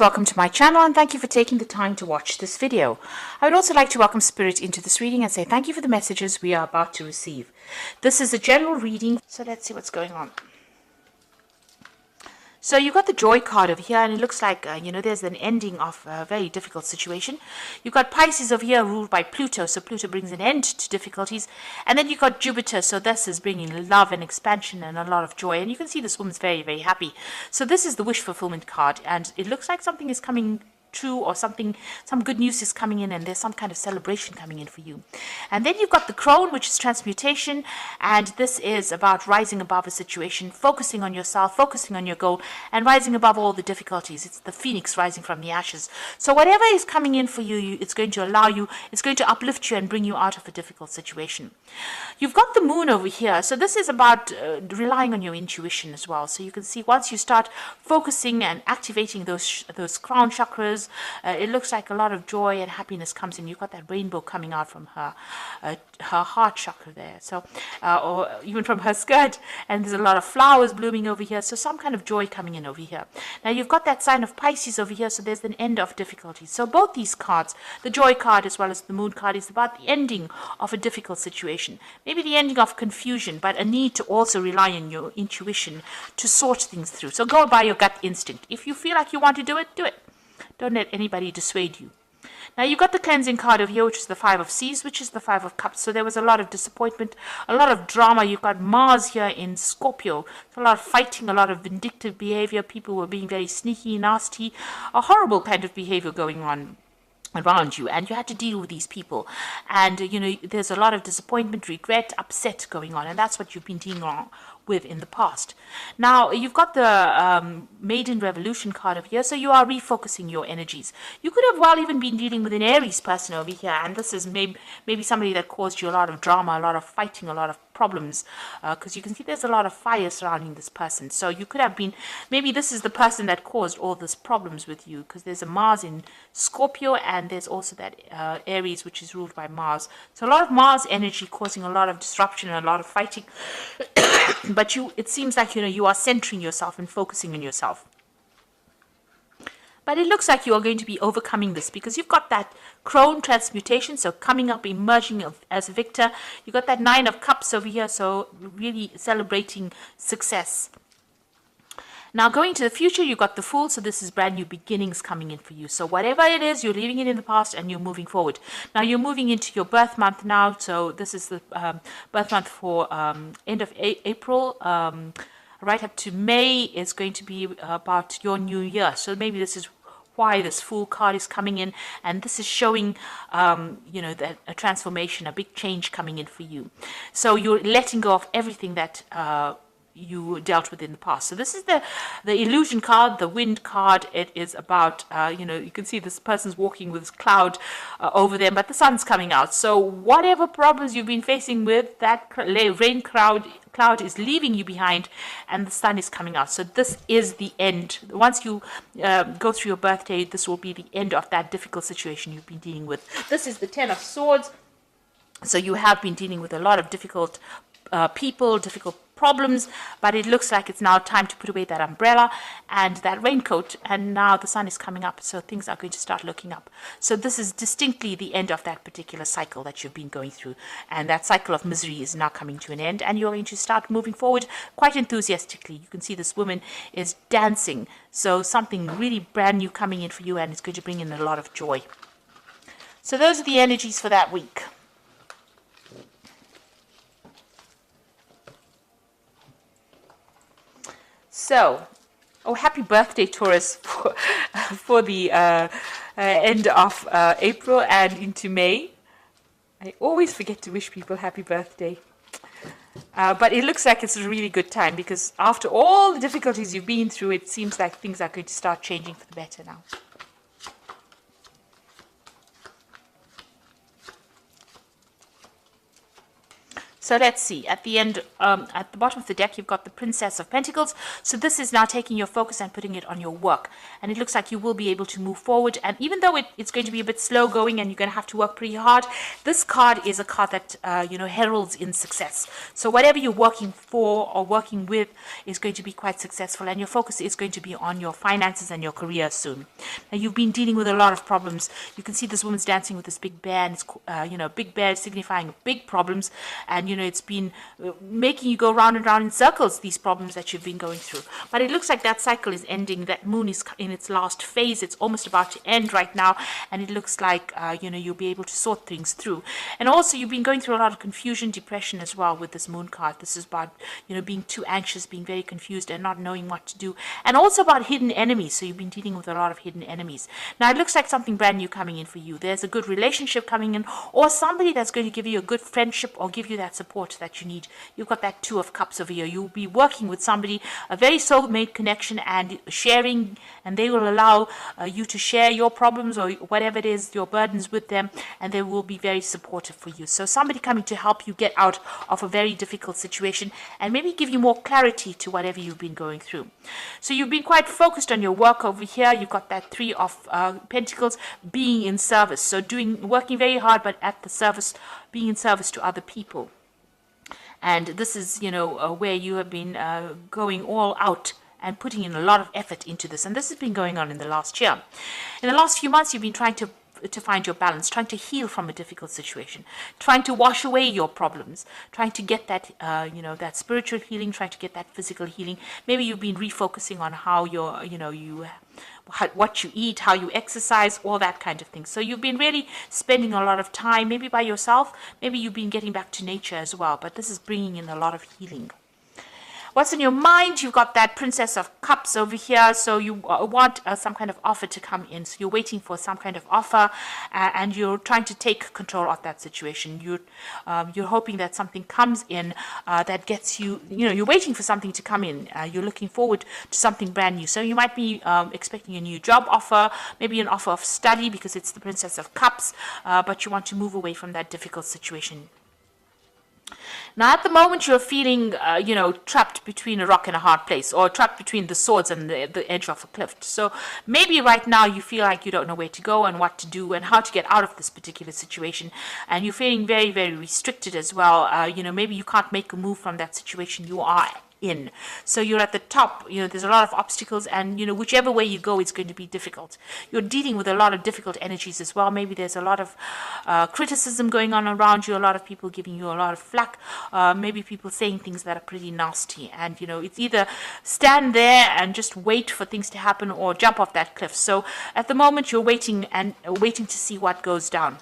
Welcome to my channel and thank you for taking the time to watch this video. I would also like to welcome Spirit into this reading and say thank you for the messages we are about to receive. This is a general reading, so let's see what's going on. So you've got the Joy card over here, and it looks like, there's an ending of a very difficult situation. You've got Pisces over here ruled by Pluto, so Pluto brings an end to difficulties. And then you've got Jupiter, so this is bringing love and expansion and a lot of joy. And you can see this woman's very, very happy. So this is the wish fulfillment card, and it looks like something is coming true, or some good news is coming in, and there's some kind of celebration coming in for you. And then you've got the Crone, which is transmutation, and this is about rising above a situation, focusing on yourself, focusing on your goal, and rising above all the difficulties. It's the phoenix rising from the ashes. So whatever is coming in for you, it's going to allow you, it's going to uplift you and bring you out of a difficult situation. You've got the Moon over here, so this is about relying on your intuition as well. So you can see once you start focusing and activating those crown chakras, it looks like a lot of joy and happiness comes in. You've got that rainbow coming out from her heart chakra there, so or even from her skirt, and there's a lot of flowers blooming over here, so some kind of joy coming in over here. Now you've got that sign of Pisces over here, so there's an end of difficulties. So both these cards, the Joy card as well as the Moon card, is about the ending of a difficult situation, maybe the ending of confusion, but a need to also rely on your intuition to sort things through. So go by your gut instinct. If you feel like you want to do it, do it. Don't let anybody dissuade you. Now you've got the cleansing card over here, which is the Five of Seas, which is the Five of Cups. So there was a lot of disappointment, a lot of drama. You've got Mars here in Scorpio. So a lot of fighting, a lot of vindictive behavior. People were being very sneaky, nasty, a horrible kind of behavior going on around you, and you had to deal with these people, and there's a lot of disappointment, regret, upset going on, and that's what you've been dealing with in the past. Now you've got the Maiden Revolution card over here, so you are refocusing your energies. You could have even been dealing with an Aries person over here, and this is maybe somebody that caused you a lot of drama, a lot of fighting, a lot of problems, because you can see there's a lot of fire surrounding this person. So you could have been, maybe this is the person that caused all these problems with you, because there's a Mars in Scorpio, and there's also that Aries, which is ruled by Mars. So a lot of Mars energy causing a lot of disruption and a lot of fighting. But it seems like you are centering yourself and focusing on yourself. But it looks like you are going to be overcoming this, because you've got that Crone transmutation, so coming up, emerging as a victor. You've got that Nine of Cups over here, so really celebrating success. Now going to the future, you've got the Fool, so this is brand new beginnings coming in for you. So whatever it is, you're leaving it in the past and you're moving forward. Now you're moving into your birth month now, so this is the birth month for end of April. Right up to May is going to be about your new year. So maybe this is why this Fool card is coming in, and this is showing that a transformation, a big change coming in for you. So you're letting go of everything that you dealt with in the past. So this is the Illusion card, the Wind card. It is about you can see this person's walking with this cloud over them, but the sun's coming out. So whatever problems you've been facing with, that rain cloud is leaving you behind, and the sun is coming out. So this is the end. Once you go through your birthday, this will be the end of that difficult situation you've been dealing with. This is the Ten of Swords. So you have been dealing with a lot of difficult people, difficult problems, but it looks like it's now time to put away that umbrella and that raincoat, and now the sun is coming up, so things are going to start looking up. So this is distinctly the end of that particular cycle that you've been going through, and that cycle of misery is now coming to an end, and you're going to start moving forward quite enthusiastically. You can see this woman is dancing, so something really brand new coming in for you, and it's going to bring in a lot of joy. So those are the energies for that week. So, happy birthday, Taurus, for the end of April and into May. I always forget to wish people happy birthday. But it looks like it's a really good time, because after all the difficulties you've been through, it seems like things are going to start changing for the better now. So let's see, at the end, at the bottom of the deck, you've got the Princess of Pentacles. So this is now taking your focus and putting it on your work. And it looks like you will be able to move forward. And even though it's going to be a bit slow going and you're going to have to work pretty hard, this card is a card that, heralds in success. So whatever you're working for or working with is going to be quite successful. And your focus is going to be on your finances and your career soon. Now, you've been dealing with a lot of problems. You can see this woman's dancing with this big bear. And it's, big bear signifying big problems. And it's been making you go round and round in circles, these problems that you've been going through. But it looks like that cycle is ending. That moon is in its last phase. It's almost about to end right now. And it looks like, you'll be able to sort things through. And also, you've been going through a lot of confusion, depression as well with this moon card. This is about, being too anxious, being very confused and not knowing what to do. And also about hidden enemies. So you've been dealing with a lot of hidden enemies. Now, it looks like something brand new coming in for you. There's a good relationship coming in, or somebody that's going to give you a good friendship or give you that support that you need. You've got that Two of Cups over here. You'll be working with somebody, a very soulmate connection, and sharing, and they will allow you to share your problems or whatever it is, your burdens with them, and they will be very supportive for you. So somebody coming to help you get out of a very difficult situation and maybe give you more clarity to whatever you've been going through. So you've been quite focused on your work over here. You've got that Three of Pentacles, being in service. So working very hard, but at the service, being in service to other people. And this is, where you have been going all out and putting in a lot of effort into this. And this has been going on in the last year. In the last few months, you've been trying to find your balance, trying to heal from a difficult situation, trying to wash away your problems, trying to get that, that spiritual healing, trying to get that physical healing. Maybe you've been refocusing on how what you eat, how you exercise, all that kind of thing. So you've been really spending a lot of time, maybe by yourself, maybe you've been getting back to nature as well, but this is bringing in a lot of healing. What's in your mind? You've got that Princess of Cups over here. So you want some kind of offer to come in. So you're waiting for some kind of offer, and you're trying to take control of that situation. You're hoping that something comes in that gets you. You're waiting for something to come in. You're looking forward to something brand new. So you might be expecting a new job offer, maybe an offer of study because it's the Princess of Cups, but you want to move away from that difficult situation. Now, at the moment, you're feeling, trapped between a rock and a hard place, or trapped between the swords and the edge of a cliff. So maybe right now you feel like you don't know where to go and what to do and how to get out of this particular situation. And you're feeling very, very restricted as well. Maybe you can't make a move from that situation you are in. So you're at the top, there's a lot of obstacles, and whichever way you go, it's going to be difficult. You're dealing with a lot of difficult energies as well. Maybe there's a lot of criticism going on around you, a lot of people giving you a lot of flack, maybe people saying things that are pretty nasty, and it's either stand there and just wait for things to happen or jump off that cliff. So at the moment, you're waiting to see what goes down.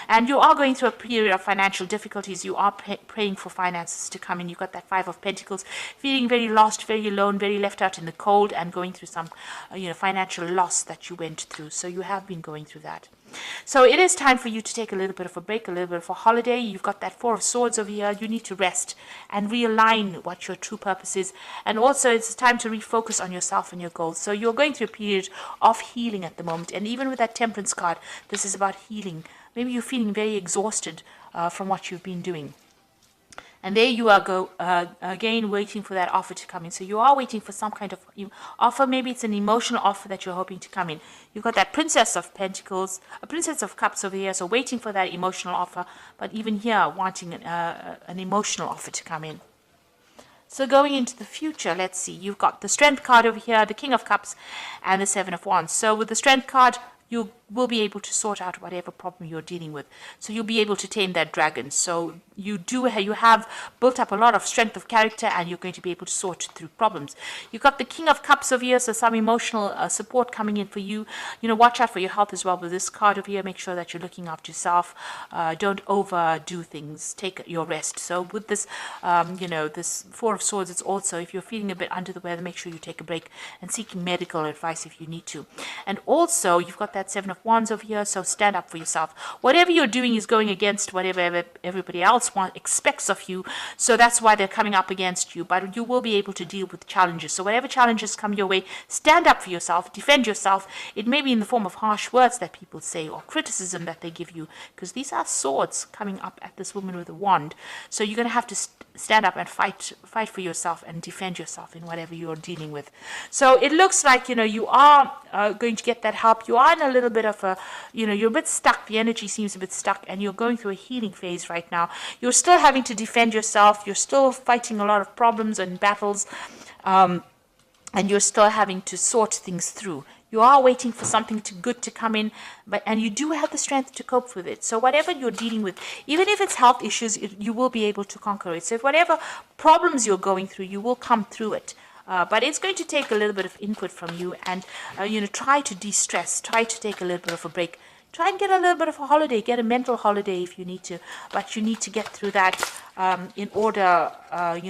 And you are going through a period of financial difficulties. You are praying for finances to come in. You've got that Five of Pentacles, feeling very lost, very alone, very left out in the cold, and going through some, financial loss that you went through. So you have been going through that. So it is time for you to take a little bit of a break, a little bit of a holiday. You've got that Four of Swords over here. You need to rest and realign what your true purpose is. And also it's time to refocus on yourself and your goals. So you're going through a period of healing at the moment. And even with that Temperance card, this is about healing. Maybe you're feeling very exhausted from what you've been doing. And there you are, again, waiting for that offer to come in. So you are waiting for some kind of offer. Maybe it's an emotional offer that you're hoping to come in. You've got that Princess of Pentacles, a Princess of Cups over here. So waiting for that emotional offer. But even here, wanting an emotional offer to come in. So going into the future, let's see. You've got the Strength card over here, the King of Cups, and the Seven of Wands. So with the Strength card, you will be able to sort out whatever problem you're dealing with. So you'll be able to tame that dragon. So you have built up a lot of strength of character, and you're going to be able to sort through problems. You've got the King of Cups over here, so some emotional support coming in for you. Watch out for your health as well with this card over here. Make sure that you're looking after yourself. Don't overdo things. Take your rest. So with this, this Four of Swords, it's also, if you're feeling a bit under the weather, make sure you take a break and seeking medical advice if you need to. And also, you've got that that Seven of Wands over here, so stand up for yourself. Whatever you're doing is going against whatever everybody else expects of you, so that's why they're coming up against you. But you will be able to deal with challenges. So whatever challenges come your way, stand up for yourself, defend yourself. It may be in the form of harsh words that people say or criticism that they give you, because these are swords coming up at this woman with a wand. So you're going to have to stand up and fight for yourself and defend yourself in whatever you're dealing with. So it looks like, you are going to get that help. You are in a little bit of a, you're a bit stuck. The energy seems a bit stuck, and you're going through a healing phase right now. You're still having to defend yourself. You're still fighting a lot of problems and battles, and you're still having to sort things through. You are waiting for something good to come in, and you do have the strength to cope with it. So whatever you're dealing with, even if it's health issues, you will be able to conquer it. So if whatever problems you're going through, you will come through it. But it's going to take a little bit of input from you, and try to de-stress, try to take a little bit of a break. Try and get a little bit of a holiday, get a mental holiday if you need to, but you need to get through that in order,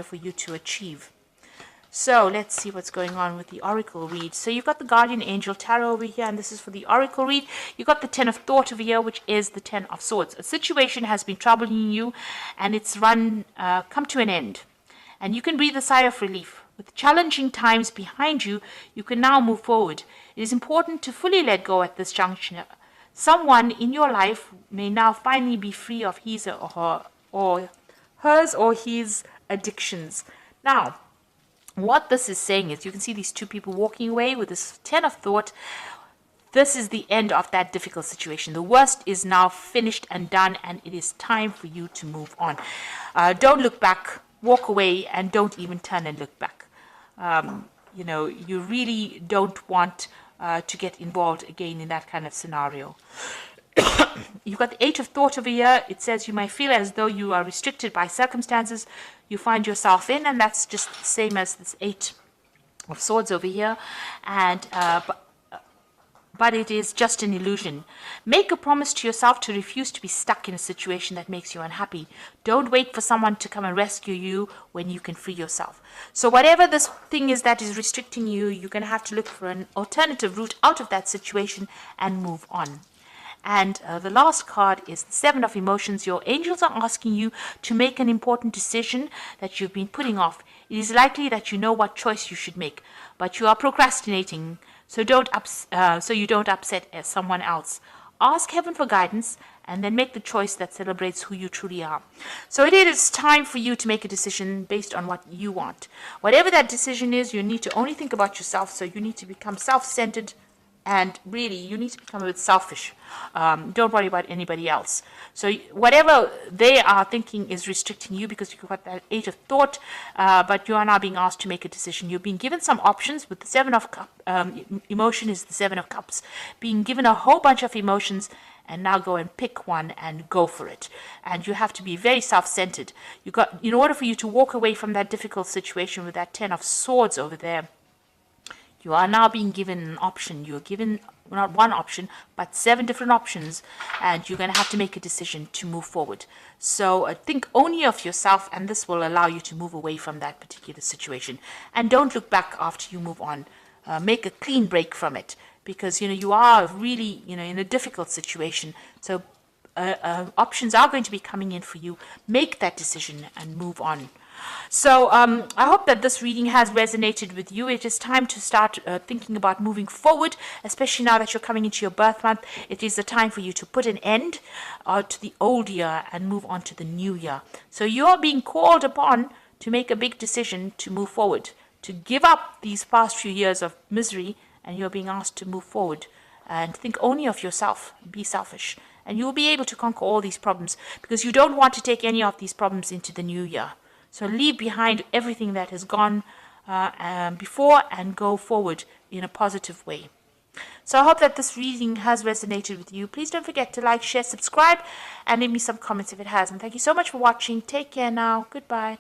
for you to achieve. So let's see what's going on with the Oracle read. So you've got the Guardian Angel Tarot over here, and this is for the Oracle read. You've got the Ten of Thought over here, which is the Ten of Swords. A situation has been troubling you, and it's come to an end. And you can breathe a sigh of relief. With challenging times behind you, you can now move forward. It is important to fully let go at this juncture. Someone in your life may now finally be free of his or hers or his addictions. Now, what this is saying is, you can see these two people walking away with this Ten of Thought. This is the end of that difficult situation. The worst is now finished and done, and it is time for you to move on. Don't look back, walk away, and don't even turn and look back. You really don't want to get involved again in that kind of scenario. You've got the Eight of Thought over here. It says you might feel as though you are restricted by circumstances you find yourself in, and that's just the same as this Eight of Swords over here. And but it is just an illusion. Make a promise to yourself to refuse to be stuck in a situation that makes you unhappy. Don't wait for someone to come and rescue you when you can free yourself. So whatever this thing is that is restricting you, you're going to have to look for an alternative route out of that situation and move on. And the last card is the Seven of Emotions. Your angels are asking you to make an important decision that you've been putting off. It is likely that you know what choice you should make, but you are procrastinating, so you don't upset someone else. Ask heaven for guidance, and then make the choice that celebrates who you truly are. So it is time for you to make a decision based on what you want. Whatever that decision is, you need to only think about yourself, so you need to become self-centered. And really, you need to become a bit selfish. Don't worry about anybody else. So whatever they are thinking is restricting you, because you've got that Eight of Thought, but you are now being asked to make a decision. You've been given some options. With the Seven of Cups, emotion is the Seven of Cups. Being given a whole bunch of emotions, and now go and pick one and go for it. And you have to be very self-centered. In order for you to walk away from that difficult situation with that Ten of Swords over there, you are now being given an option. You're given not one option, but 7 different options, and you're going to have to make a decision to move forward. So think only of yourself, and this will allow you to move away from that particular situation. And don't look back after you move on. Make a clean break from it, because you are really in a difficult situation. So options are going to be coming in for you. Make that decision and move on. So I hope that this reading has resonated with you. It is time to start thinking about moving forward, especially now that you're coming into your birth month. It is the time for you to put an end to the old year and move on to the new year. So you're being called upon to make a big decision to move forward, to give up these past few years of misery, and you're being asked to move forward and think only of yourself. Be selfish, and you'll be able to conquer all these problems, because you don't want to take any of these problems into the new year. So leave behind everything that has gone before and go forward in a positive way. So I hope that this reading has resonated with you. Please don't forget to like, share, subscribe, and leave me some comments if it has. And thank you so much for watching. Take care now. Goodbye.